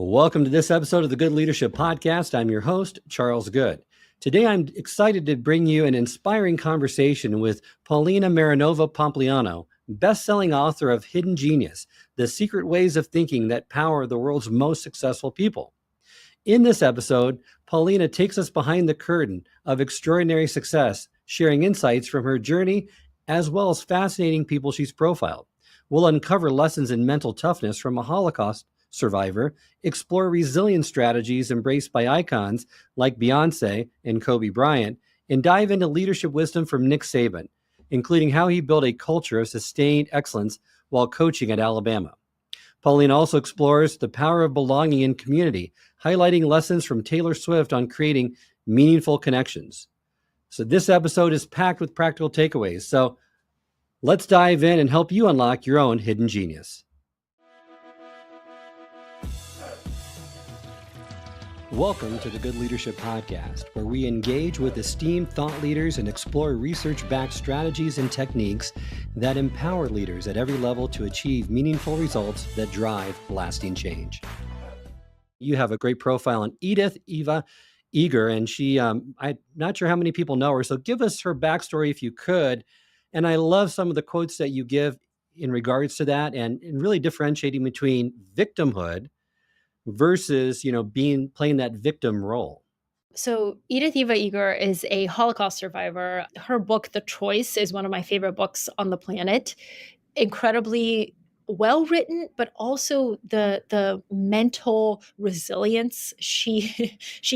Welcome to this episode of the Good Leadership Podcast. I'm your host, Charles Good. Today, I'm excited to bring you an inspiring conversation with Polina Marinova Pompliano, best-selling author of Hidden Genius, The Secret Ways of Thinking That Power the World's Most Successful People. In this episode, Polina takes us behind the curtain of extraordinary success, sharing insights from her journey, as well as fascinating people she's profiled. We'll uncover lessons in mental toughness from a Holocaust survivor, explore resilience strategies embraced by icons like Beyonce and Kobe Bryant, and dive into leadership wisdom from Nick Saban, including how he built a culture of sustained excellence while coaching at Alabama. Polina also explores the power of belonging in community, highlighting lessons from Taylor Swift on creating meaningful connections. So this episode is packed with practical takeaways. So let's dive in and help you unlock your own hidden genius. Welcome to the Good Leadership Podcast, where we engage with esteemed thought leaders and explore research-backed strategies and techniques that empower leaders at every level to achieve meaningful results that drive lasting change. You have a great profile on Edith Eger, and I'm not sure how many people know her, so give us her backstory if you could. And I love some of the quotes that you give in regards to that and really differentiating between victimhood versus, playing that victim role. So Edith Eger is a Holocaust survivor. Her book, The Choice, is one of my favorite books on the planet. Incredibly well written, but also the mental resilience she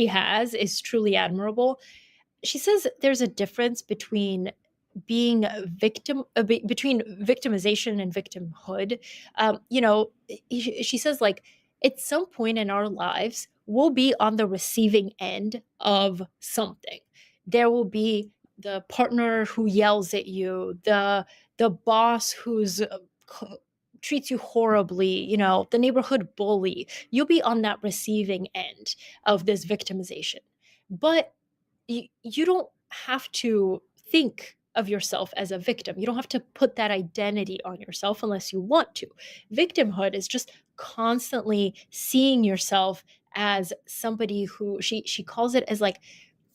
has is truly admirable. She says there's a difference between being a victim, between victimization and victimhood. She says, like, at some point in our lives, we'll be on the receiving end of something. There will be the partner who yells at you, the boss who's treats you horribly, the neighborhood bully. You'll be on that receiving end of this victimization. But you don't have to think of yourself as a victim. You don't have to put that identity on yourself unless you want to. Victimhood is just constantly seeing yourself as somebody who she calls it as like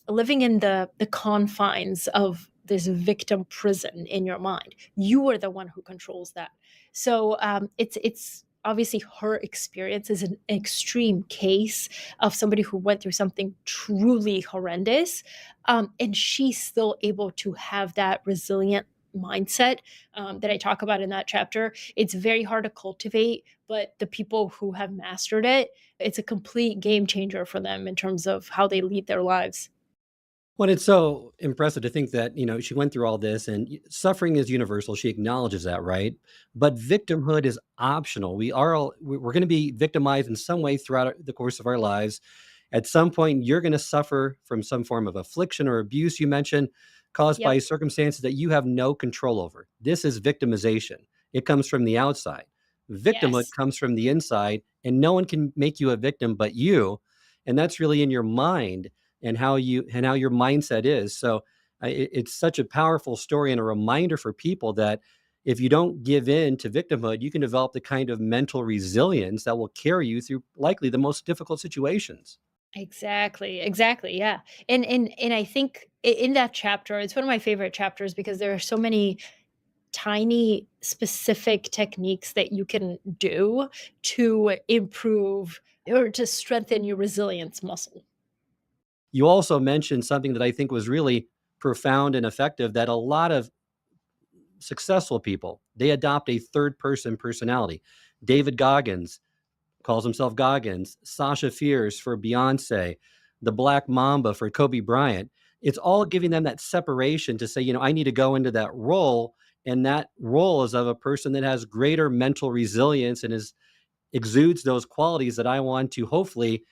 living in the confines of this victim prison in your mind. You are the one who controls that. So it's obviously her experience is an extreme case of somebody who went through something truly horrendous, and she's still able to have that resilient mindset that I talk about in that chapter. It's very hard to cultivate, but the people who have mastered it, it's a complete game changer for them in terms of how they lead their lives. Well, it's so impressive to think that, she went through all this and suffering is universal. She acknowledges that, right? But victimhood is optional. We're going to be victimized in some way throughout the course of our lives. At some point, you're going to suffer from some form of affliction or abuse, you mentioned, caused by Yep. circumstances that you have no control over. This is victimization. It comes from the outside. Victimhood Yes. comes from the inside, and no one can make you a victim but you. And that's really in your mind and how your mindset is. So it's such a powerful story and a reminder for people that if you don't give in to victimhood, you can develop the kind of mental resilience that will carry you through likely the most difficult situations. Exactly, yeah. And I think in that chapter, it's one of my favorite chapters because there are so many tiny specific techniques that you can do to improve or to strengthen your resilience muscle. You also mentioned something that I think was really profound and effective, that a lot of successful people, they adopt a third person personality. David Goggins calls himself Goggins, Sasha Fierce for Beyonce, the Black Mamba for Kobe Bryant. It's all giving them that separation to say, I need to go into that role. And that role is of a person that has greater mental resilience and exudes those qualities that I want to hopefully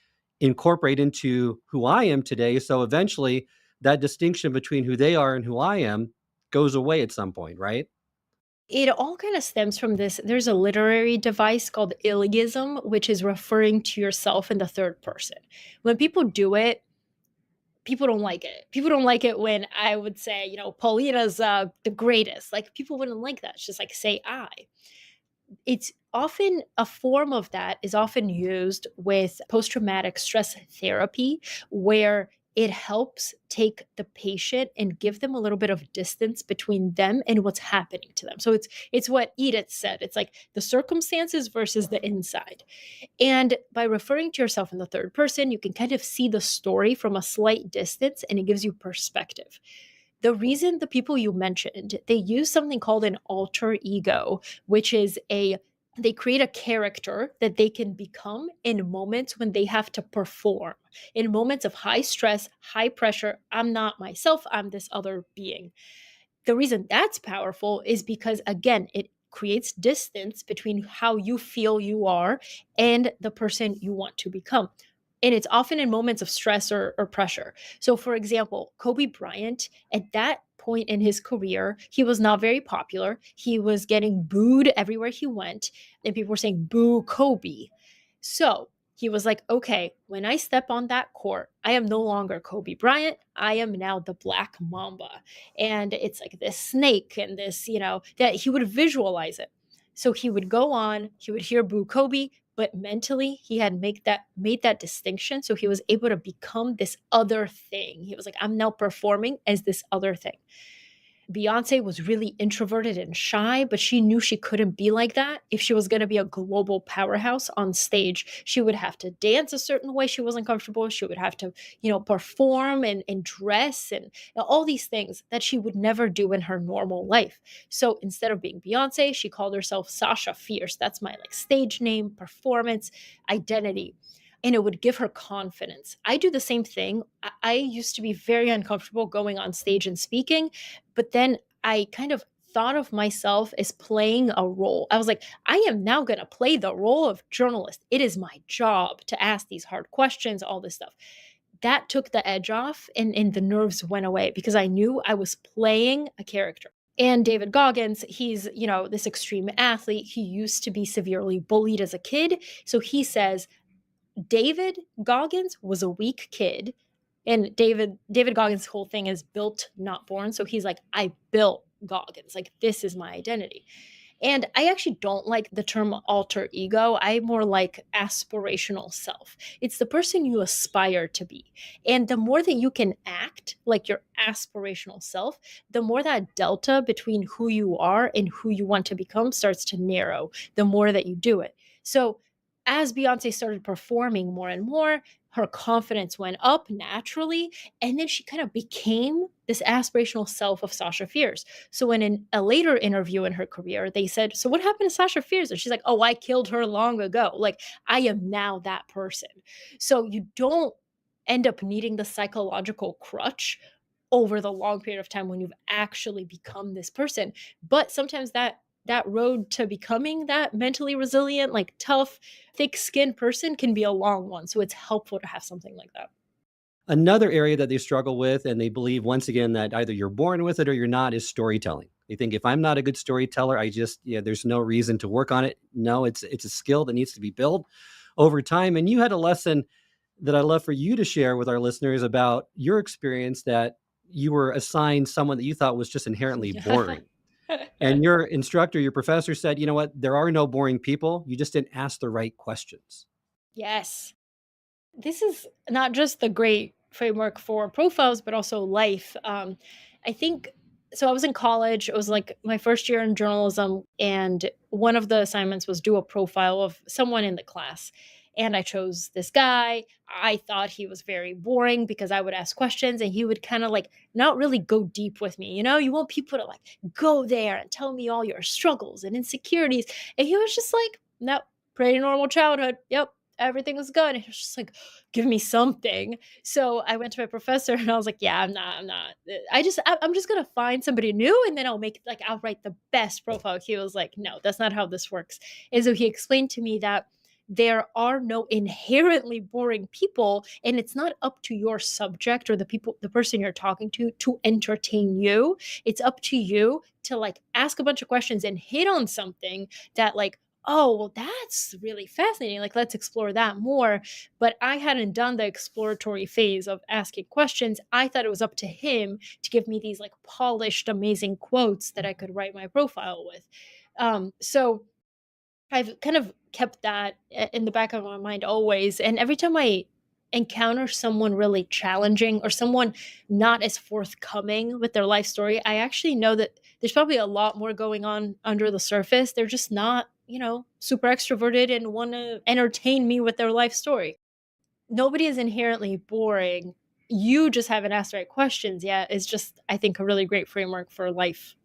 incorporate into who I am today. So eventually that distinction between who they are and who I am goes away at some point, right? It all kind of stems from this. There's a literary device called ilgism, which is referring to yourself in the third person. When people do it, people don't like it. People don't like it when I would say, Paulina's the greatest. Like, people wouldn't like that. It's just like, say I. It's often a form of that is often used with post-traumatic stress therapy, where it helps take the patient and give them a little bit of distance between them and what's happening to them. So it's what Edith said. It's like the circumstances versus the inside. And by referring to yourself in the third person, you can kind of see the story from a slight distance and it gives you perspective. The reason the people you mentioned, they use something called an alter ego, which is they create a character that they can become in moments when they have to perform. In moments of high stress, high pressure, I'm not myself, I'm this other being. The reason that's powerful is because, again, it creates distance between how you feel you are and the person you want to become. And it's often in moments of stress or pressure. So, for example, Kobe Bryant, at that point in his career, he was not very popular. He was getting booed everywhere he went, and people were saying, "Boo, Kobe." So, he was like, okay, when I step on that court, I am no longer Kobe Bryant. I am now the Black Mamba. And it's like this snake and this, that he would visualize it. So he would go on, he would hear Boo Kobe, but mentally he had made that distinction. So he was able to become this other thing. He was like, I'm now performing as this other thing. Beyonce was really introverted and shy, but she knew she couldn't be like that if she was going to be a global powerhouse on stage. She would have to dance a certain way she wasn't comfortable. She would have to, perform and dress and all these things that she would never do in her normal life. So instead of being Beyonce, she called herself Sasha Fierce. That's my stage name, performance, identity, and it would give her confidence. I do the same thing. I used to be very uncomfortable going on stage and speaking, but then I kind of thought of myself as playing a role. I was like, I am now going to play the role of journalist. It is my job to ask these hard questions, all this stuff. That took the edge off and the nerves went away because I knew I was playing a character. And David Goggins, he's, this extreme athlete. He used to be severely bullied as a kid. So he says, David Goggins was a weak kid. And David Goggins' whole thing is built, not born. So he's like, I built Goggins. Like, this is my identity. And I actually don't like the term alter ego. I more like aspirational self. It's the person you aspire to be. And the more that you can act like your aspirational self, the more that delta between who you are and who you want to become starts to narrow, the more that you do it. So as Beyonce started performing more and more, her confidence went up naturally. And then she kind of became this aspirational self of Sasha Fierce. So in a later interview in her career, they said, so what happened to Sasha Fierce? And she's like, oh, I killed her long ago. Like, I am now that person. So you don't end up needing the psychological crutch over the long period of time when you've actually become this person. But sometimes that road to becoming that mentally resilient, like tough, thick-skinned person can be a long one. So it's helpful to have something like that. Another area that they struggle with, and they believe once again that either you're born with it or you're not, is storytelling. They think if I'm not a good storyteller, there's no reason to work on it. No, it's a skill that needs to be built over time. And you had a lesson that I'd love for you to share with our listeners about your experience that you were assigned someone that you thought was just inherently boring. And your instructor, your professor said, you know what, there are no boring people. You just didn't ask the right questions. Yes. This is not just the great framework for profiles, but also life. I think so. I was in college. It was like my first year in journalism. And one of the assignments was do a profile of someone in the class. And I chose this guy. I thought he was very boring because I would ask questions and he would kind of not really go deep with me. You want people to go there and tell me all your struggles and insecurities. And he was just like, nope, pretty normal childhood. Yep, everything was good. And he was just like, give me something. So I went to my professor and I was like, yeah, I'm not. I'm just going to find somebody new and then I'll write the best profile. He was like, no, that's not how this works. And so he explained to me that there are no inherently boring people, and it's not up to your subject or the person you're talking to entertain you. It's up to you to ask a bunch of questions and hit on something that oh, well, that's really fascinating. Let's explore that more. But I hadn't done the exploratory phase of asking questions. I thought it was up to him to give me these polished, amazing quotes that I could write my profile with. So I've kind of kept that in the back of my mind always. And every time I encounter someone really challenging or someone not as forthcoming with their life story, I actually know that there's probably a lot more going on under the surface. They're just not, super extroverted and want to entertain me with their life story. Nobody is inherently boring. You just haven't asked the right questions yet. Is just, I think, a really great framework for life.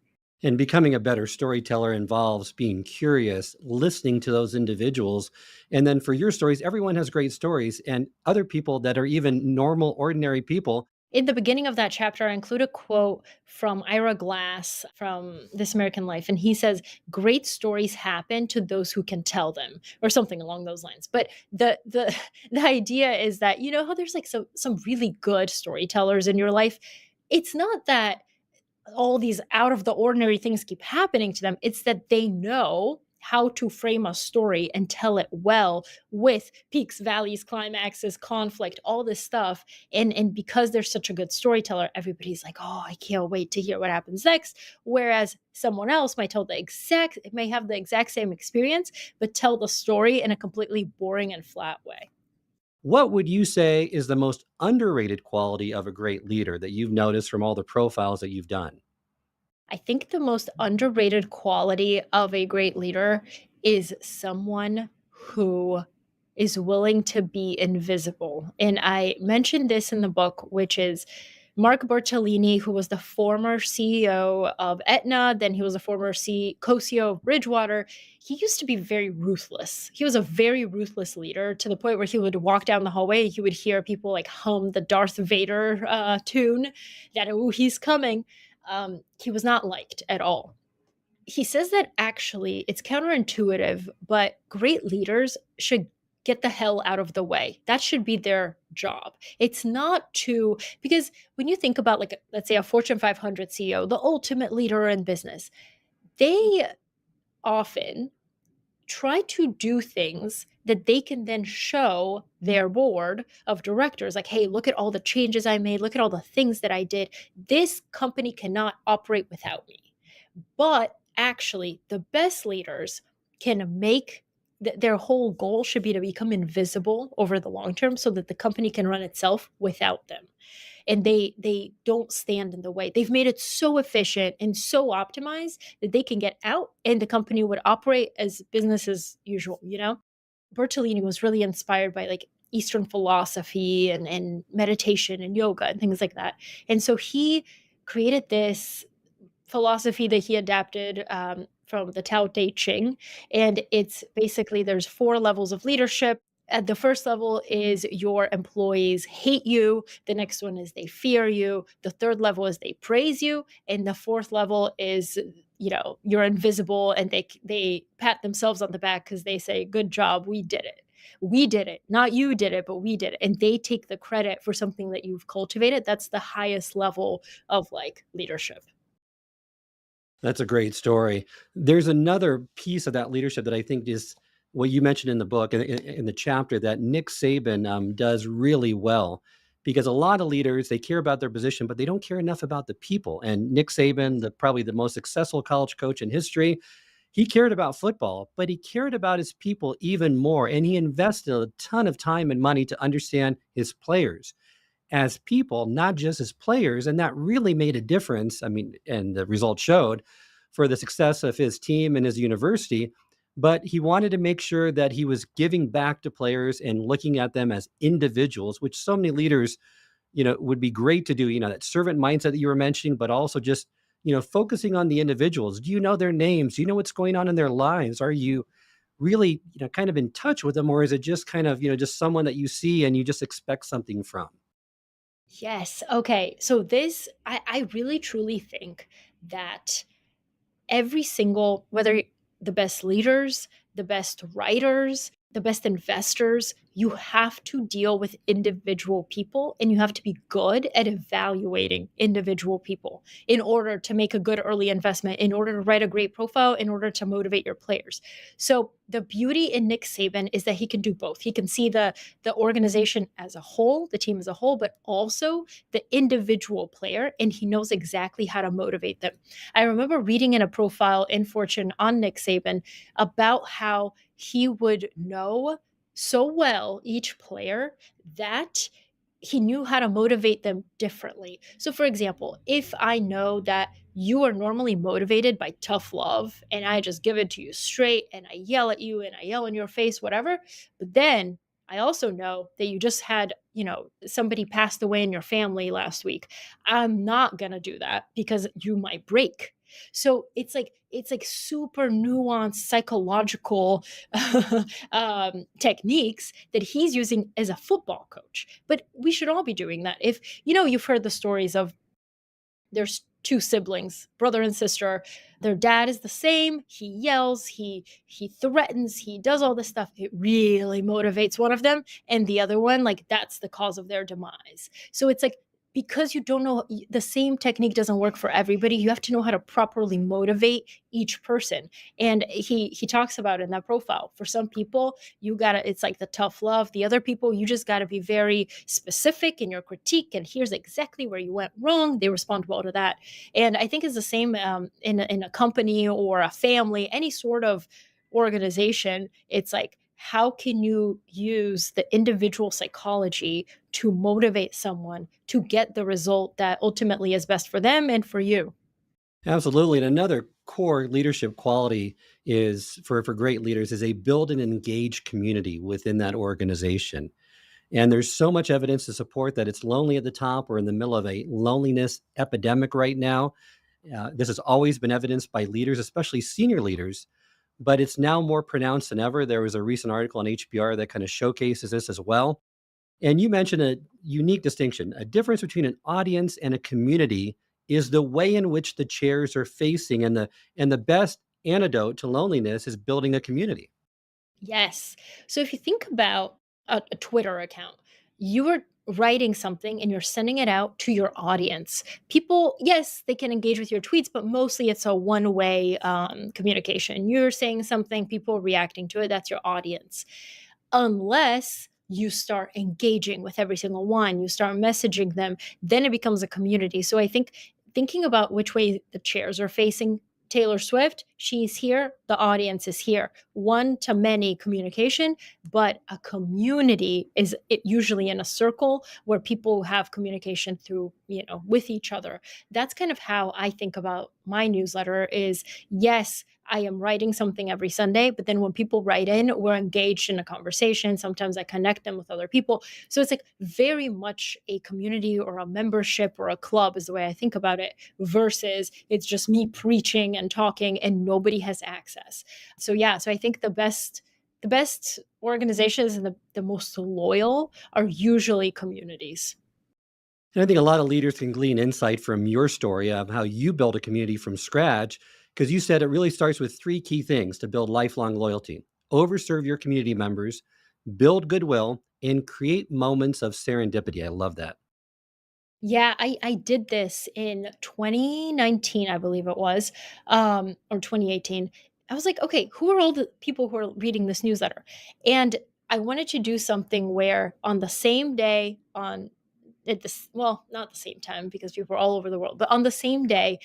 And becoming a better storyteller involves being curious, listening to those individuals. And then for your stories, everyone has great stories, and other people that are even normal, ordinary people. In the beginning of that chapter, I include a quote from Ira Glass from This American Life. And he says, great stories happen to those who can tell them, or something along those lines. But the the idea is that, you know how there's like some really good storytellers in your life? It's not that all these out of the ordinary things keep happening to them. It's that they know how to frame a story and tell it well with peaks, valleys, climaxes, conflict, all this stuff. And because they're such a good storyteller, everybody's like, "Oh, I can't wait to hear what happens next." Whereas someone else may have the exact same experience, but tell the story in a completely boring and flat way. What would you say is the most underrated quality of a great leader that you've noticed from all the profiles that you've done? I think the most underrated quality of a great leader is someone who is willing to be invisible. And I mentioned this in the book, which is Mark Bertolini, who was the former CEO of Aetna, then he was a former co-CEO of Bridgewater. He used to be very ruthless. He was a very ruthless leader to the point where he would walk down the hallway, he would hear people like hum the Darth Vader tune that, oh, he's coming. He was not liked at all. He says that actually it's counterintuitive, but great leaders should get the hell out of the way. That should be their job. It's not to, because when you think about, like, let's say a Fortune 500 CEO, the ultimate leader in business, they often try to do things that they can then show their board of directors like, hey, look at all the changes I made, look at all the things that I did. This company cannot operate without me. But actually, the best leaders can make their whole goal should be to become invisible over the long term so that the company can run itself without them. And they don't stand in the way. They've made it so efficient and so optimized that they can get out and the company would operate as business as usual, you know? Bertolini was really inspired by like Eastern philosophy and meditation and yoga and things like that. And so he created this philosophy that he adapted from the Tao Te Ching. And it's basically there's four levels of leadership. At the first level is your employees hate you. The next one is they fear you. The third level is they praise you. And the fourth level is, you're invisible and they pat themselves on the back because they say, good job, we did it. We did it. Not you did it, but we did it. And they take the credit for something that you've cultivated. That's the highest level of like leadership. That's a great story. There's another piece of that leadership that I think is what you mentioned in the book in the chapter that Nick Saban does really well, because a lot of leaders, they care about their position, but they don't care enough about the people. And Nick Saban, probably the most successful college coach in history, he cared about football, but he cared about his people even more. And he invested a ton of time and money to understand his players as people, not just as players. And that really made a difference. I mean, and the results showed for the success of his team and his university. But he wanted to make sure that he was giving back to players and looking at them as individuals, which so many leaders, would be great to do, that servant mindset that you were mentioning, but also just, focusing on the individuals. Do you know their names? Do you know what's going on in their lives? Are you really, kind of in touch with them? Or is it just kind of, just someone that you see and you just expect something from? Yes. Okay. So I really truly think that every single, whether the best leaders, the best writers, the best investors, you have to deal with individual people, and you have to be good at evaluating individual people in order to make a good early investment, in order to write a great profile, in order to motivate your players. So the beauty in Nick Saban is that he can do both. He can see the organization as a whole, the team as a whole, but also the individual player, and he knows exactly how to motivate them. I remember reading in a profile in Fortune on Nick Saban about how he would know so well each player that he knew how to motivate them differently. So, for example, if I know that you are normally motivated by tough love and I just give it to you straight and I yell at you and I yell in your face, whatever, but then I also know that you just had, somebody passed away in your family last week. I'm not going to do that because you might break. So it's like super nuanced psychological techniques that he's using as a football coach. But we should all be doing that. If you've heard the stories of there's two siblings, brother and sister. Their dad is the same. He yells, he threatens, he does all this stuff. It really motivates one of them, and the other one, like, that's the cause of their demise. So it's like, because you don't know, the same technique doesn't work for everybody. You have to know how to properly motivate each person. And he talks about in that profile, for some people, it's like the tough love. The other people, you just gotta be very specific in your critique, and here's exactly where you went wrong. They respond well to that. And I think it's the same in a company or a family, any sort of organization. It's like, how can you use the individual psychology to motivate someone to get the result that ultimately is best for them and for you? Absolutely. And another core leadership quality is for great leaders is a build and engage community within that organization. And there's so much evidence to support that it's lonely at the top. We're in the middle of a loneliness epidemic right now. This has always been evidenced by leaders, especially senior leaders, but it's now more pronounced than ever. There was a recent article on HBR that kind of showcases this as well. And you mentioned a unique distinction. A difference between an audience and a community is the way in which the chairs are facing, and the best antidote to loneliness is building a community. Yes. So if you think about a Twitter account, you are writing something and you're sending it out to your audience. People, yes, they can engage with your tweets, but mostly it's a one-way communication. You're saying something, people reacting to it. That's your audience. Unless you start engaging with every single one, you start messaging them, then it becomes a community. So I think thinking about which way the chairs are facing, Taylor Swift, she's here, the audience is here. One to many communication, but a community is it usually in a circle where people have communication through, with each other. That's kind of how I think about my newsletter is, yes, I am writing something every Sunday, but then when people write in, we're engaged in a conversation. Sometimes I connect them with other people. So it's like very much a community or a membership or a club is the way I think about it, versus it's just me preaching and talking and nobody has access. So yeah, so I think the best organizations and the most loyal are usually communities. And I think a lot of leaders can glean insight from your story of how you build a community from scratch, because you said it really starts with three key things to build lifelong loyalty: overserve your community members, build goodwill, and create moments of serendipity. I love that. Yeah, I did this in 2019, I believe it was, or 2018. I was like, okay, who are all the people who are reading this newsletter? And I wanted to do something where on the same day, well, not the same time because people are all over the world, but on the same day,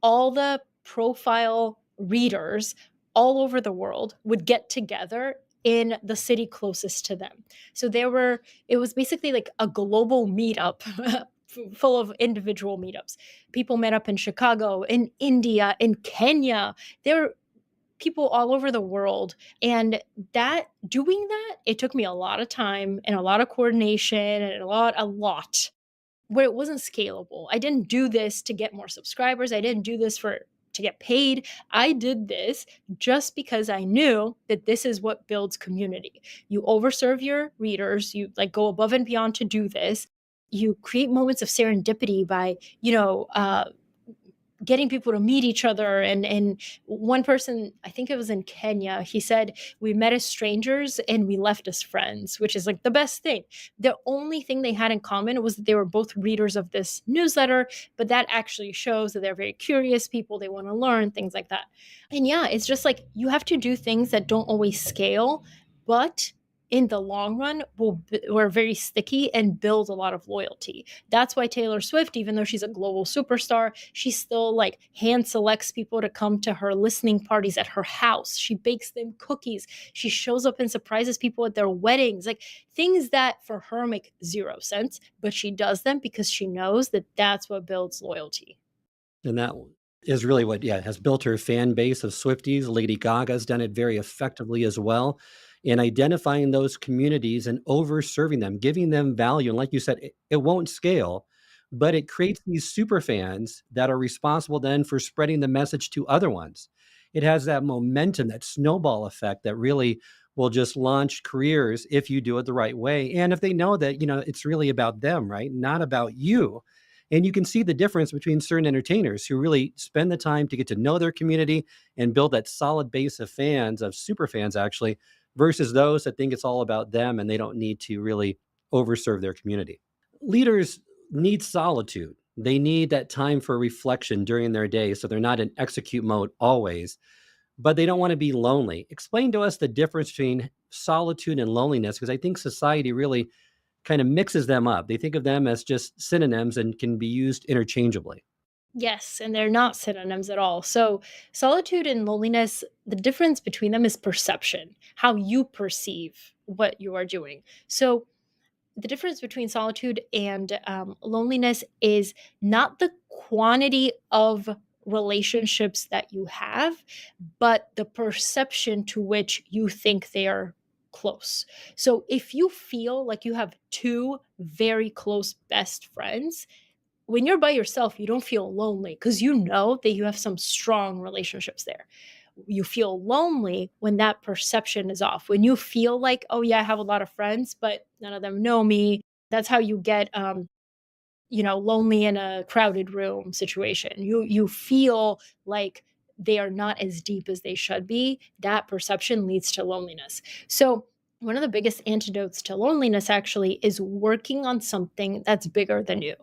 all the profile readers all over the world would get together in the city closest to them. So it was basically like a global meetup full of individual meetups. People met up in Chicago, in India, in Kenya. There were people all over the world. And doing that, it took me a lot of time and a lot of coordination and a lot where it wasn't scalable. I didn't do this to get more subscribers. I didn't do this to get paid. I did this just because I knew that this is what builds community. You overserve your readers, you like go above and beyond to do this. You create moments of serendipity by, getting people to meet each other. And one person, I think it was in Kenya, he said, we met as strangers and we left as friends, which is like the best thing. The only thing they had in common was that they were both readers of this newsletter, but that actually shows that they're very curious people. They want to learn, things like that. And yeah, it's just like you have to do things that don't always scale, but in the long run were very sticky and build a lot of loyalty. That's why Taylor Swift, even though she's a global superstar, she still like hand selects people to come to her listening parties at her house. She bakes them cookies. She shows up and surprises people at their weddings, like things that for her make zero sense, but she does them because she knows that that's what builds loyalty. And that is really what, has built her fan base of Swifties. Lady Gaga's done it very effectively as well in identifying those communities and over serving them, giving them value. And like you said, it won't scale, but it creates these super fans that are responsible then for spreading the message to other ones. It has that momentum, that snowball effect that really will just launch careers if you do it the right way. And if they know that, it's really about them, right? Not about you. And you can see the difference between certain entertainers who really spend the time to get to know their community and build that solid base of fans, of super fans actually, versus those that think it's all about them and they don't need to really overserve their community. Leaders need solitude. They need that time for reflection during their day so they're not in execute mode always, but they don't want to be lonely. Explain to us the difference between solitude and loneliness, because I think society really kind of mixes them up. They think of them as just synonyms and can be used interchangeably. Yes, and they're not synonyms at all. So, solitude and loneliness, the difference between them is perception, how you perceive what you are doing. So, the difference between solitude and loneliness is not the quantity of relationships that you have, but the perception to which you think they are close. So, if you feel like you have two very close best friends, when you're by yourself, you don't feel lonely because you know that you have some strong relationships there. You feel lonely when that perception is off. When you feel like, oh yeah, I have a lot of friends, but none of them know me. That's how you get lonely in a crowded room situation. You feel like they are not as deep as they should be. That perception leads to loneliness. So one of the biggest antidotes to loneliness actually is working on something that's bigger than you,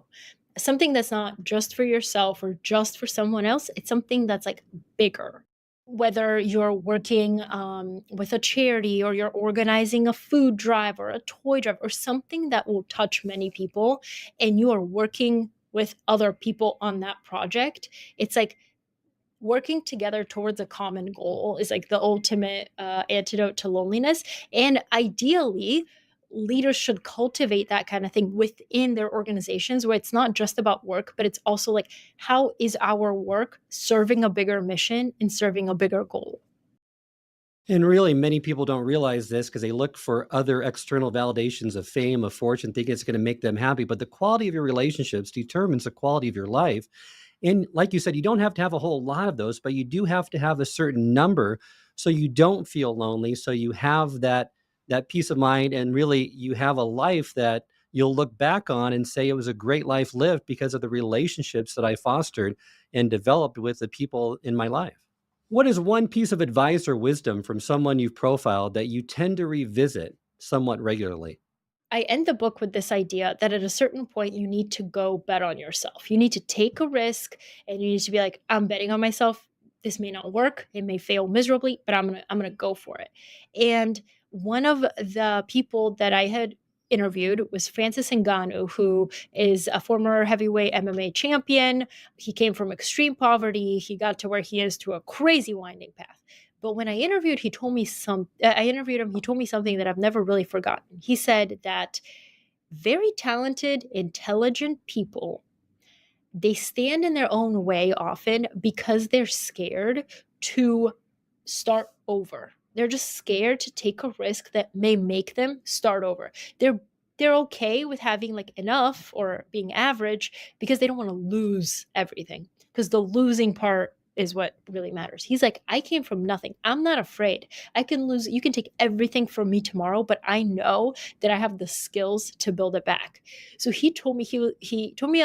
something that's not just for yourself or just for someone else. It's something that's like bigger. Whether you're working with a charity or you're organizing a food drive or a toy drive or something that will touch many people, and you are working with other people on that project, it's like working together towards a common goal is like the ultimate antidote to loneliness. And ideally, leaders should cultivate that kind of thing within their organizations where it's not just about work, but it's also like, how is our work serving a bigger mission and serving a bigger goal? And really, many people don't realize this because they look for other external validations of fame, of fortune, thinking it's going to make them happy. But the quality of your relationships determines the quality of your life. And like you said, you don't have to have a whole lot of those, but you do have to have a certain number so you don't feel lonely. So you have that peace of mind, and really you have a life that you'll look back on and say it was a great life lived because of the relationships that I fostered and developed with the people in my life. What is one piece of advice or wisdom from someone you've profiled that you tend to revisit somewhat regularly? I end the book with this idea that at a certain point, you need to go bet on yourself. You need to take a risk and you need to be like, I'm betting on myself. This may not work. It may fail miserably, but I'm gonna go for it. And one of the people that I had interviewed was Francis Ngannou, who is a former heavyweight MMA champion. He came from extreme poverty. He got to where he is to a crazy winding path. But when I interviewed, he told me I interviewed him. He told me something that I've never really forgotten. He said that very talented, intelligent people, they stand in their own way often because they're scared to start over. They're just scared to take a risk that may make them start over. They're okay with having like enough or being average because they don't want to lose everything. Because the losing part is what really matters. He's like, I came from nothing. I'm not afraid. I can lose. You can take everything from me tomorrow, but I know that I have the skills to build it back. So he told me he told me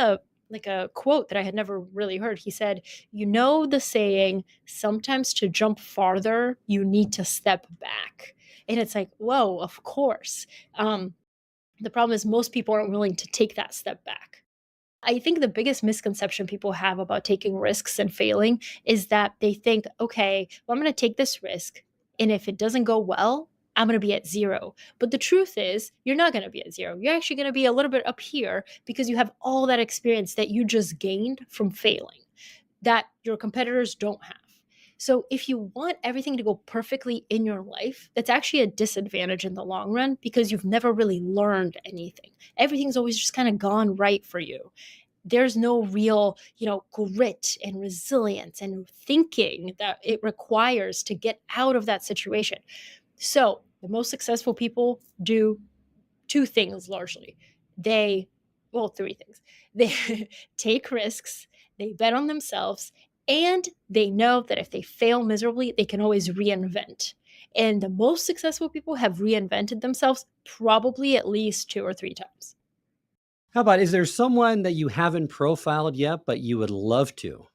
like a quote that I had never really heard. He said, "You know the saying, sometimes to jump farther, you need to step back." And it's like, whoa, of course. The problem is most people aren't willing to take that step back. I think the biggest misconception people have about taking risks and failing is that they think, okay, well, I'm going to take this risk. And if it doesn't go well, I'm going to be at zero. But the truth is, you're not going to be at zero. You're actually going to be a little bit up here because you have all that experience that you just gained from failing that your competitors don't have. So if you want everything to go perfectly in your life, that's actually a disadvantage in the long run because you've never really learned anything. Everything's always just kind of gone right for you. There's no real, grit and resilience and thinking that it requires to get out of that situation. So the most successful people do two things largely. Three things. They take risks, they bet on themselves, and they know that if they fail miserably, they can always reinvent. And the most successful people have reinvented themselves probably at least 2 or 3 times. How about, is there someone that you haven't profiled yet, but you would love to?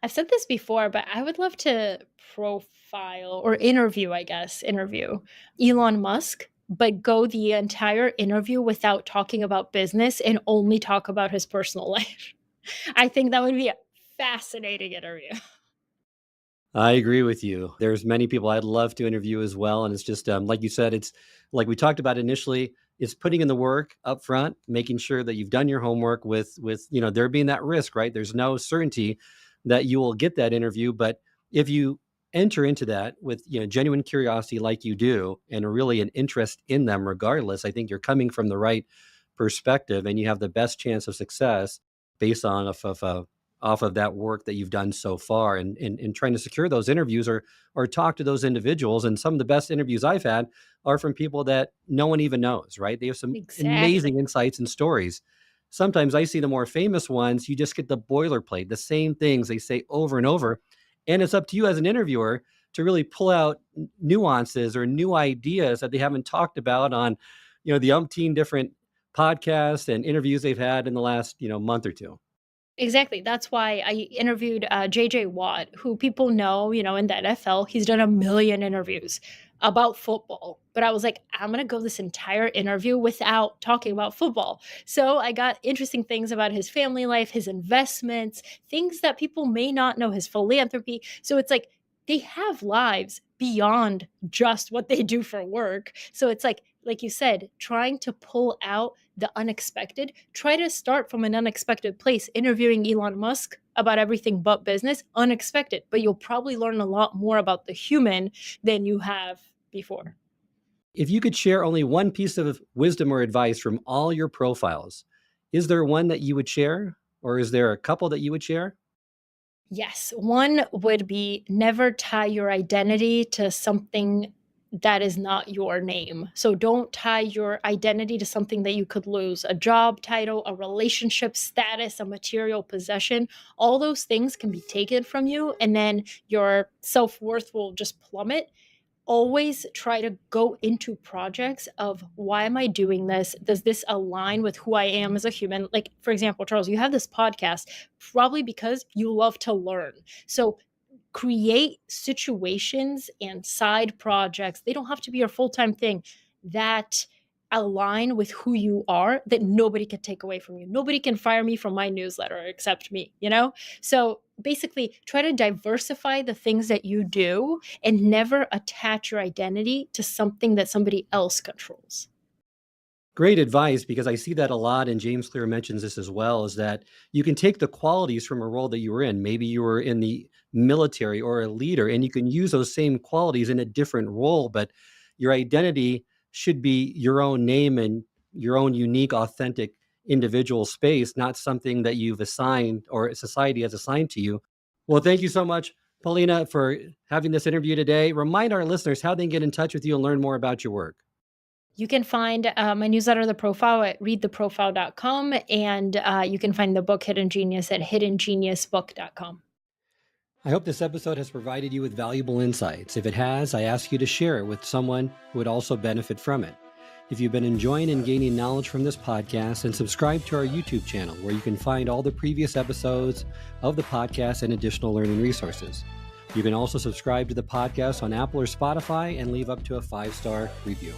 I've said this before, but I would love to profile or interview Elon Musk, but go the entire interview without talking about business and only talk about his personal life. I think that would be a fascinating interview. I agree with you. There's many people I'd love to interview as well. And it's just, like you said, it's like we talked about initially, it's putting in the work up front, making sure that you've done your homework with, there being that risk, right? There's no certainty that you will get that interview. But if you enter into that with, genuine curiosity like you do, and really an interest in them regardless, I think you're coming from the right perspective and you have the best chance of success based on off of that work that you've done so far, and trying to secure those interviews or talk to those individuals. And some of the best interviews I've had are from people that no one even knows, right? They have some Exactly. amazing insights and stories. Sometimes I see the more famous ones, you just get the boilerplate, the same things they say over and over. And it's up to you as an interviewer to really pull out nuances or new ideas that they haven't talked about on, the umpteen different podcasts and interviews they've had in the last, month or two. Exactly. That's why I interviewed JJ Watt, who people know, in the NFL. He's done a million interviews about football. But I was like, I'm going to go this entire interview without talking about football. So I got interesting things about his family life, his investments, things that people may not know, his philanthropy. So it's like they have lives beyond just what they do for work. So it's like you said, trying to pull out the unexpected. Try to start from an unexpected place. Interviewing Elon Musk about everything but business, unexpected, but you'll probably learn a lot more about the human than you have before. If you could share only one piece of wisdom or advice from all your profiles, is there one that you would share? Or is there a couple that you would share? Yes, one would be never tie your identity to something that is not your name. So don't tie your identity to something that you could lose, a job title, a relationship status, a material possession. All those things can be taken from you, and then your self worth will just plummet. Always try to go into projects of, why am I doing this? Does this align with who I am as a human? Like, for example, Charles, you have this podcast probably because you love to learn. So create situations and side projects. They don't have to be your full-time thing that align with who you are, that nobody can take away from you. Nobody can fire me from my newsletter except me. So basically try to diversify the things that you do and never attach your identity to something that somebody else controls. Great advice, because I see that a lot, and James Clear mentions this as well, is that you can take the qualities from a role that you were in. Maybe you were in the military or a leader, and you can use those same qualities in a different role, but your identity should be your own name and your own unique, authentic individual space, not something that you've assigned or society has assigned to you. Well, thank you so much, Polina, for having this interview today. Remind our listeners how they can get in touch with you and learn more about your work. You can find my newsletter, The Profile, at readtheprofile.com, and you can find the book Hidden Genius at hiddengeniusbook.com. I hope this episode has provided you with valuable insights. If it has, I ask you to share it with someone who would also benefit from it. If you've been enjoying and gaining knowledge from this podcast, then subscribe to our YouTube channel where you can find all the previous episodes of the podcast and additional learning resources. You can also subscribe to the podcast on Apple or Spotify and leave up to a 5-star review.